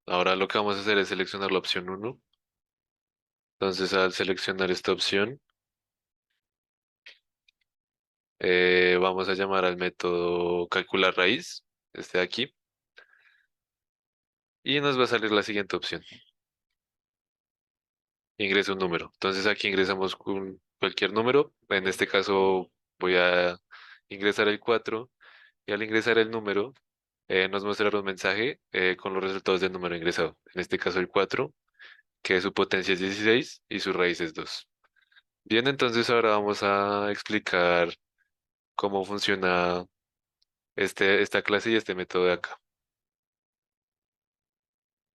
Ahora lo que vamos a hacer es seleccionar la opción uno. Entonces al seleccionar esta opción, vamos a llamar al método calcular raíz, este de aquí, y nos va a salir la siguiente opción. Ingresa un número. Entonces aquí ingresamos cualquier número. En este caso voy a ingresar el 4 y al ingresar el número nos mostrará un mensaje con los resultados del número ingresado. En este caso el 4, que su potencia es 16 y su raíz es 2. Bien, entonces ahora vamos a explicar cómo funciona esta clase y este método de acá.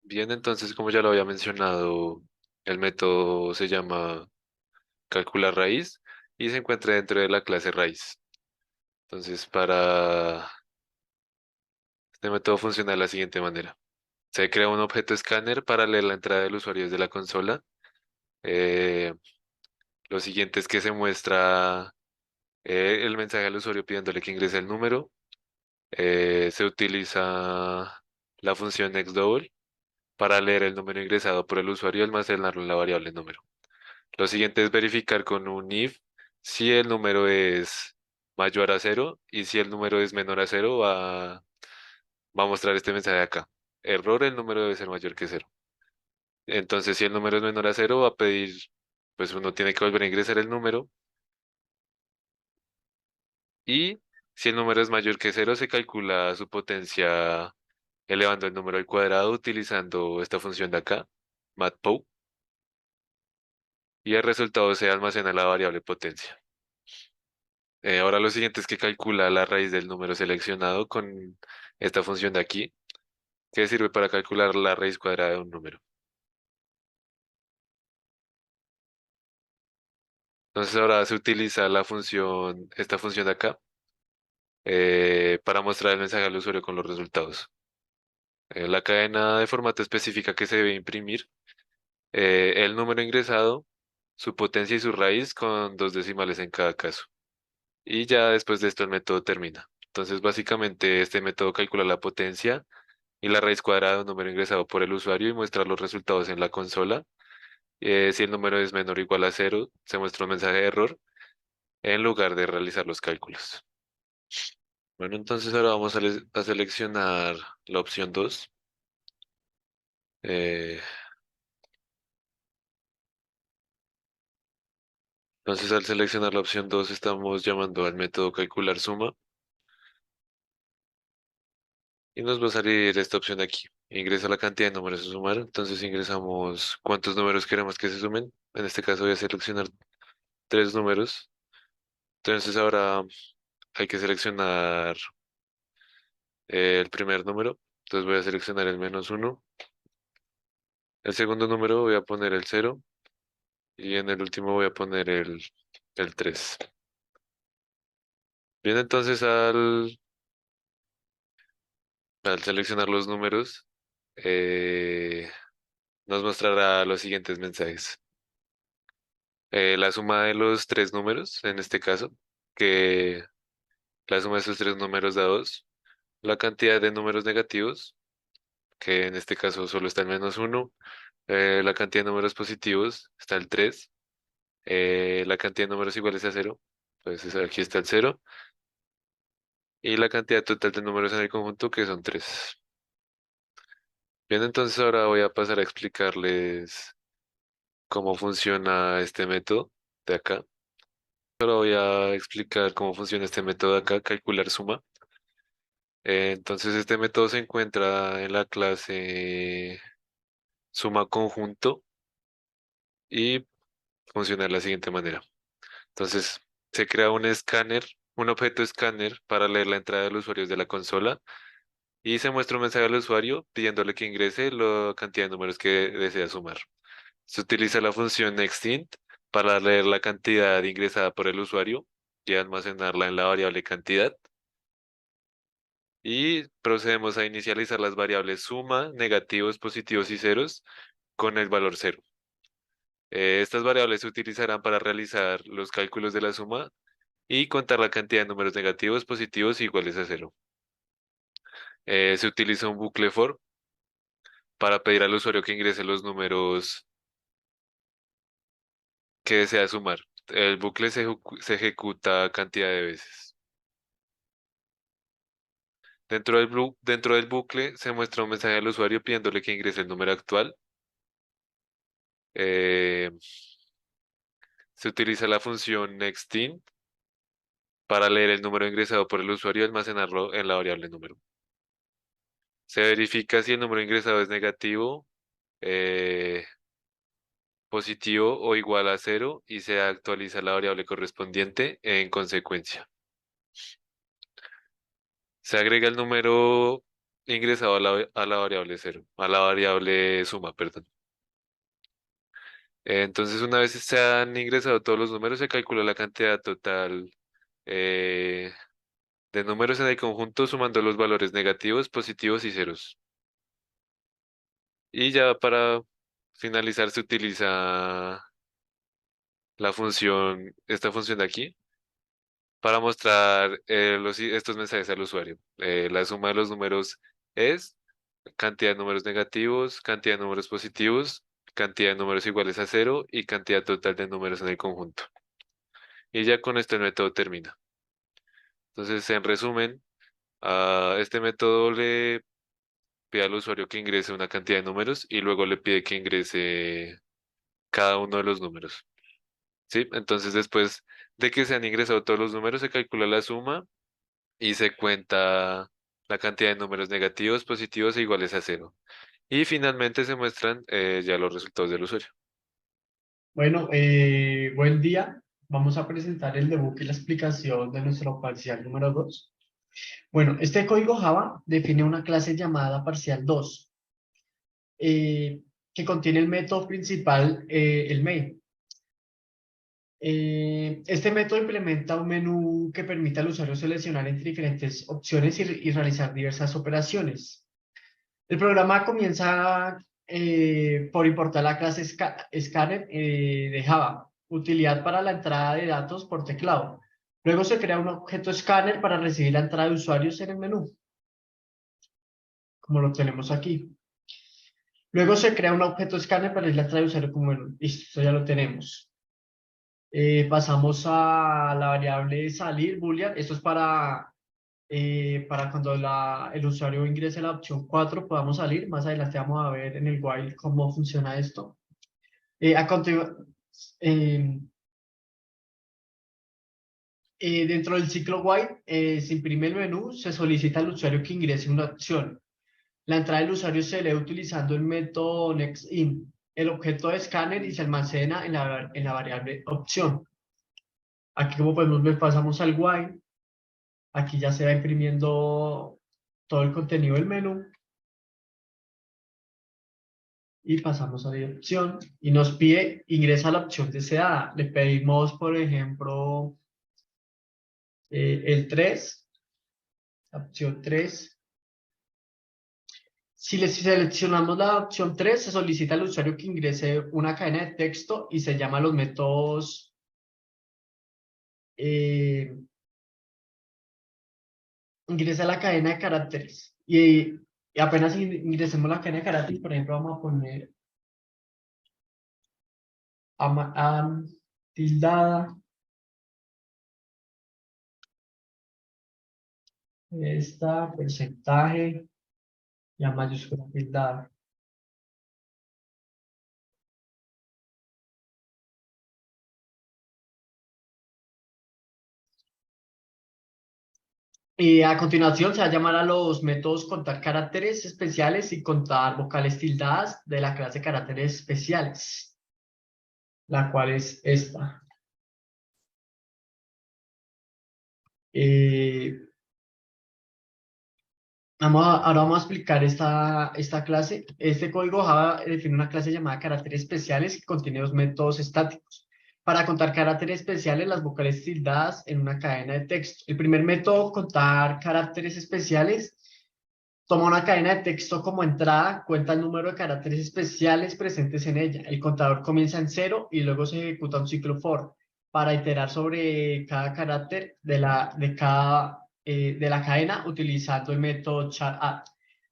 Bien, entonces como ya lo había mencionado, el método se llama calcular raíz y se encuentra dentro de la clase raíz. Entonces, para este método funciona de la siguiente manera. Se crea un objeto escáner para leer la entrada del usuario desde la consola. Eh, lo siguiente es que se muestra el mensaje al usuario pidiéndole que ingrese el número. Se utiliza la función nextDouble para leer el número ingresado por el usuario y almacenarlo en la variable número. Lo siguiente es verificar con un if si el número es mayor a cero y si el número es menor a cero va a mostrar este mensaje acá. Error, el número debe ser mayor que cero. Entonces, si el número es menor a cero, va a pedir, pues uno tiene que volver a ingresar el número y si el número es mayor que cero, se calcula su potencia elevando el número al cuadrado utilizando esta función de acá, matpow, y el resultado se almacena en la variable potencia. Ahora lo siguiente es que calcula la raíz del número seleccionado con esta función de aquí, que sirve para calcular la raíz cuadrada de un número. Entonces ahora se utiliza esta función de acá, para mostrar el mensaje al usuario con los resultados. La cadena de formato específica que se debe imprimir, el número ingresado, su potencia y su raíz con dos decimales en cada caso. Y ya después de esto el método termina. Entonces básicamente este método calcula la potencia y la raíz cuadrada de un número ingresado por el usuario y muestra los resultados en la consola. Si el número es menor o igual a cero, se muestra un mensaje de error en lugar de realizar los cálculos. Bueno, entonces ahora vamos a seleccionar la opción 2. Eh, entonces al seleccionar la opción 2 estamos llamando al método calcular suma y nos va a salir esta opción de aquí. Ingresa la cantidad de números a sumar. Entonces ingresamos cuántos números queremos que se sumen. En este caso voy a seleccionar tres números. Entonces ahora hay que seleccionar el primer número. Entonces voy a seleccionar el -1. El segundo número voy a poner el cero y en el último voy a poner el 3. Bien, entonces al seleccionar los números, eh, nos mostrará los siguientes mensajes. La suma de los tres números, en este caso, que la suma de esos tres números da 2. La cantidad de números negativos, que en este caso solo está el -1. La cantidad de números positivos está el 3. La cantidad de números iguales a cero, pues aquí está el cero. Y la cantidad total de números en el conjunto, que son 3. Bien, entonces ahora voy a pasar a explicarles cómo funciona este método de acá. Ahora voy a explicar cómo funciona este método de acá, calcular suma. Entonces este método se encuentra en la clase suma conjunto y funciona de la siguiente manera. Entonces se crea un escáner, un objeto escáner para leer la entrada de los usuarios de la consola y se muestra un mensaje al usuario pidiéndole que ingrese la cantidad de números que desea sumar. Se utiliza la función extint para leer la cantidad ingresada por el usuario y almacenarla en la variable cantidad. Y procedemos a inicializar las variables suma, negativos, positivos y ceros con el valor cero. Estas variables se utilizarán para realizar los cálculos de la suma y contar la cantidad de números negativos, positivos y iguales a cero. Se utiliza un bucle for para pedir al usuario que ingrese los números que desea sumar. El bucle se ejecuta cantidad de veces. Dentro del bucle se muestra un mensaje al usuario pidiéndole que ingrese el número actual. Eh, Se utiliza la función nextIn para leer el número ingresado por el usuario y almacenarlo en la variable número. Se verifica si el número ingresado es negativo, eh, positivo o igual a cero y se actualiza la variable correspondiente en consecuencia. Se agrega el número ingresado a la variable cero, a la variable suma, perdón. Entonces, una vez se han ingresado todos los números, se calcula la cantidad total eh, de números en el conjunto sumando los valores negativos, positivos y ceros. Y ya para finalizar se utiliza esta función de aquí, para mostrar estos mensajes al usuario. La suma de los números es cantidad de números negativos, cantidad de números positivos, cantidad de números iguales a cero y cantidad total de números en el conjunto. Y ya con esto el método termina. Entonces, en resumen, a este método le pide al usuario que ingrese una cantidad de números y luego le pide que ingrese cada uno de los números. ¿Sí? Entonces, después de que se han ingresado todos los números, se calcula la suma y se cuenta la cantidad de números negativos, positivos e iguales a cero. Y finalmente se muestran ya los resultados del usuario. Bueno, buen día. Vamos a presentar el debug y la explicación de nuestro parcial número 2. Bueno, este código Java define una clase llamada parcial 2, que contiene el método principal, el main. Este método implementa un menú que permite al usuario seleccionar entre diferentes opciones y realizar diversas operaciones. El programa comienza por importar la clase Scanner de Java, utilidad para la entrada de datos por teclado. Luego se crea un objeto Scanner para recibir la entrada de usuarios en el menú, como lo tenemos aquí. Luego se crea un objeto Scanner para recibir la entrada de usuario como menú. Listo, esto ya lo tenemos. Pasamos a la variable salir, boolean. Esto es para cuando el usuario ingrese la opción 4 podamos salir. Más adelante vamos a ver en el while cómo funciona esto. A continuación, dentro del ciclo while, se imprime el menú, se solicita al usuario que ingrese una opción. La entrada del usuario se lee utilizando el método nextIn, el objeto de escáner y se almacena en la variable opción. Aquí, como podemos ver, pasamos al while. Aquí ya se va imprimiendo todo el contenido del menú y pasamos a la opción y nos pide ingresa a la opción deseada. Le pedimos, por ejemplo, el 3, la opción 3. Si seleccionamos la opción 3, se solicita al usuario que ingrese una cadena de texto y se llama los métodos eh, ingresa la cadena de caracteres. Y apenas ingresemos la cadena de caracteres, por ejemplo, vamos a poner tildada, esta, porcentaje, y a mayúscula tildada. Y a continuación se va a llamar a los métodos contar caracteres especiales y contar vocales tildadas de la clase caracteres especiales, la cual es esta. Eh, ahora vamos a explicar esta clase. Este código Java define una clase llamada caracteres especiales que contiene dos métodos estáticos. Para contar caracteres especiales, las vocales tildadas en una cadena de texto. El primer método, contar caracteres especiales, toma una cadena de texto como entrada, cuenta el número de caracteres especiales presentes en ella. El contador comienza en cero y luego se ejecuta un ciclo for para iterar sobre cada carácter de la cadena utilizando el método char add.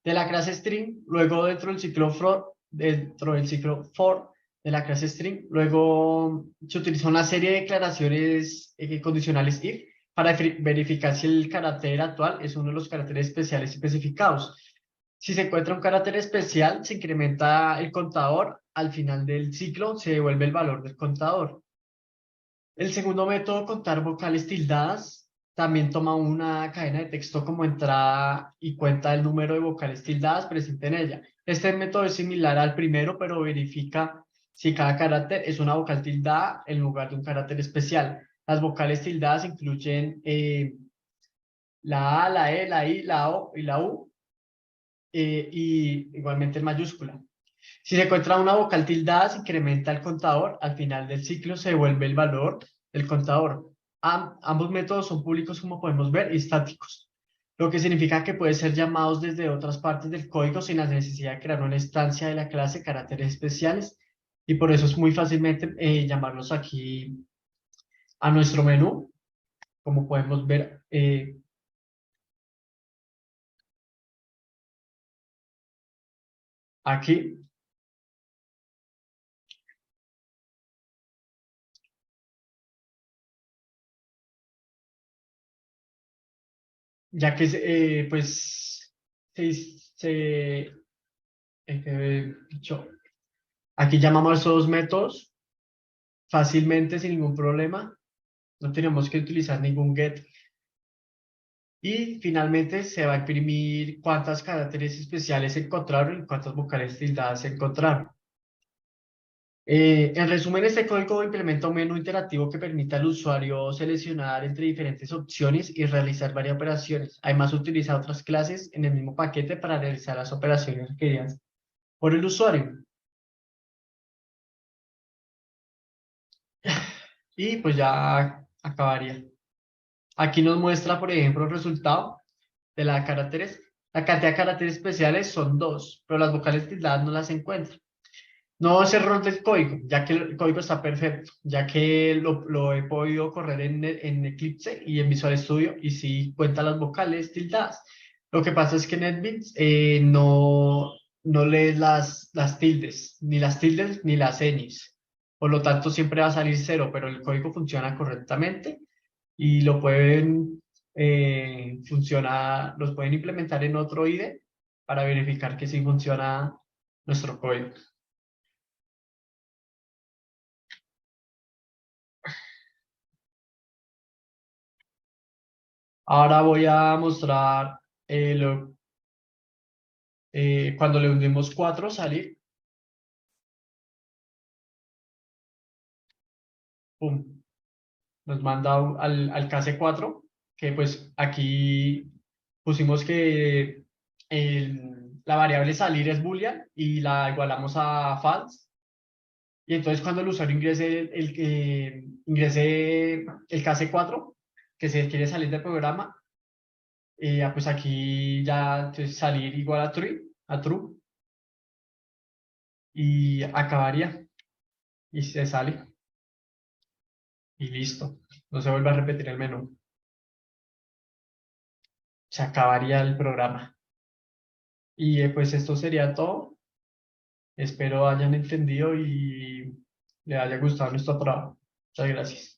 de la clase string, luego dentro del ciclo for de la clase string, luego se utiliza una serie de declaraciones condicionales if para verificar si el carácter actual es uno de los caracteres especiales especificados. Si se encuentra un carácter especial, se incrementa el contador. Al final del ciclo se devuelve el valor del contador. El segundo método, contar vocales tildadas, también toma una cadena de texto como entrada y cuenta el número de vocales tildadas presente en ella. Este método es similar al primero, pero verifica si cada carácter es una vocal tildada en lugar de un carácter especial. Las vocales tildadas incluyen la A, la E, la I, la O y la U, y igualmente en mayúscula. Si se encuentra una vocal tildada, se incrementa el contador. Al final del ciclo se devuelve el valor del contador. Ambos métodos son públicos, como podemos ver, y estáticos, lo que significa que pueden ser llamados desde otras partes del código sin la necesidad de crear una instancia de la clase caracteres especiales. Y por eso es muy fácilmente llamarlos aquí a nuestro menú, como podemos ver aquí. Ya que pues se, se, dicho, aquí llamamos esos dos métodos fácilmente sin ningún problema. No tenemos que utilizar ningún get. Y finalmente se va a imprimir cuántas caracteres especiales se encontraron y cuántas vocales tildadas se encontraron. En resumen, este código implementa un menú interactivo que permite al usuario seleccionar entre diferentes opciones y realizar varias operaciones. Además, utiliza otras clases en el mismo paquete para realizar las operaciones requeridas por el usuario. Y pues ya acabaría. Aquí nos muestra, por ejemplo, el resultado de la caracteres. La cantidad de caracteres especiales son 2, pero las vocales tildadas no las encuentra. No es error del código, ya que el código está perfecto, ya que lo he podido correr en Eclipse y en Visual Studio y sí cuenta las vocales tildadas. Lo que pasa es que NetBeans no lee las tildes, ni las tildes ni las ñes. Por lo tanto, siempre va a salir cero, pero el código funciona correctamente y los pueden implementar en otro IDE para verificar que sí funciona nuestro código. Ahora voy a mostrar cuando le unimos 4 salir, pum, nos manda al case 4 que pues aquí pusimos que la variable salir es boolean y la igualamos a false. Y entonces cuando el usuario ingrese el case 4 que se quiere salir del programa, pues aquí ya entonces salir igual a true, y acabaría y se sale y listo. No se vuelve a repetir el menú. Se acabaría el programa. Y pues esto sería todo. Espero hayan entendido y les haya gustado nuestro trabajo. Muchas gracias.